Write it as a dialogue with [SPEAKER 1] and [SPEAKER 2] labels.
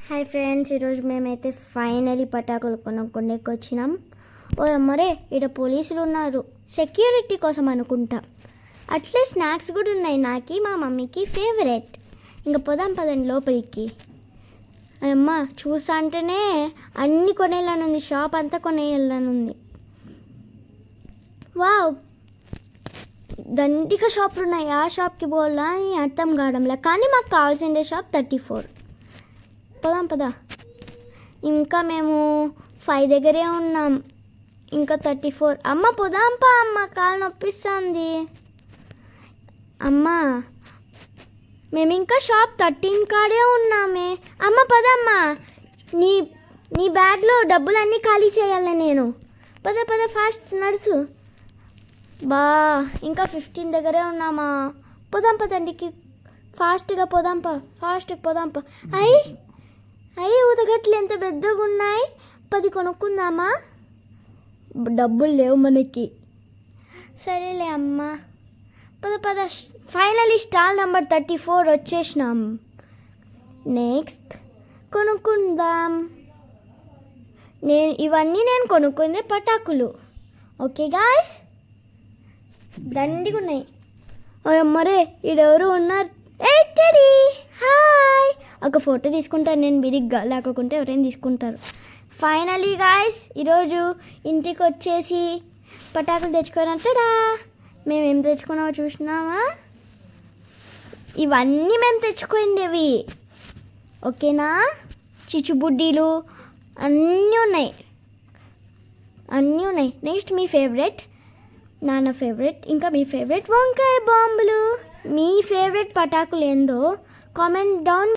[SPEAKER 1] Hi friends, ఈరోజు మేమైతే finally పటాకులు కొనుక్కొనేకి వచ్చినాం. ఓ అమ్మరే, ఇక్కడ పోలీసులు ఉన్నారు, సెక్యూరిటీ కోసం అనుకుంటా. అట్లే స్నాక్స్ కూడా ఉన్నాయి, నాకి మా మమ్మీకి ఫేవరెట్. ఇంకా పోదాం పదండి లోపలికి. అమ్మ చూసా అంటేనే అన్నీ కొనేయాలనుంది, షాప్ అంతా కొనేయాలనుంది. వావ్, దండిగా షాపులు ఉన్నాయి. ఆ షాప్కి పోవాలా అని అర్థం కావడంలే, కానీ మాకు కావాల్సిన షాప్ 34. పోదాం పదా. ఇంకా మేము 5 దగ్గరే ఉన్నాం, ఇంకా 34. అమ్మ పోదాంపా, అమ్మ కాలు నొప్పిస్తుంది. అమ్మ మేము ఇంకా షాప్ 13 కాడే ఉన్నామే. అమ్మ పదమ్మా, నీ బ్యాగ్లో డబ్బులన్నీ ఖాళీ చేయాలి నేను. పద ఫాస్ట్ నడుచు. బా ఇంకా 15 దగ్గరే ఉన్నామా. పోదాం పదండికి, ఫాస్ట్గా పోదాంపా, ఫాస్ట్గా పోదాంపా. అయ్యి ఉదగట్లు ఎంత పెద్దగా ఉన్నాయి. 10 కొనుక్కుందామా? డబ్బులు లేవు మనకి. సరేలే అమ్మ, పద. ఫైనలీ స్టాల్ నెంబర్ 34 వచ్చేసినాం. నెక్స్ట్ కొనుక్కుందాం. ఇవన్నీ నేను కొనుక్కుందే పటాకులు. ఓకే గాయ్స్, దండిగా ఉన్నాయి. మరే ఈడెవరు ఉన్నారు. టెడీ హాయ్, ఒక ఫోటో తీసుకుంటాను నేను బిరిగ్గా, లేకుంటే ఎవరైనా తీసుకుంటారు. ఫైనలీ గాయ్స్, ఈరోజు ఇంటికి వచ్చేసి పటాకులు తెచ్చుకోనంటాడా. మేమేం తెచ్చుకున్నామో చూసినామా? ఇవన్నీ మేము తెచ్చుకోండేవి, ఓకేనా? చిచ్చుబుడ్డీలు అన్నీ ఉన్నాయి. నెక్స్ట్ మీ ఫేవరెట్, నాన్న ఫేవరెట్, ఇంకా మీ ఫేవరెట్ వంకాయ బాంబులు. మీ ఫేవరెట్ పటాకులు ఏందో కామెంట్ డౌన్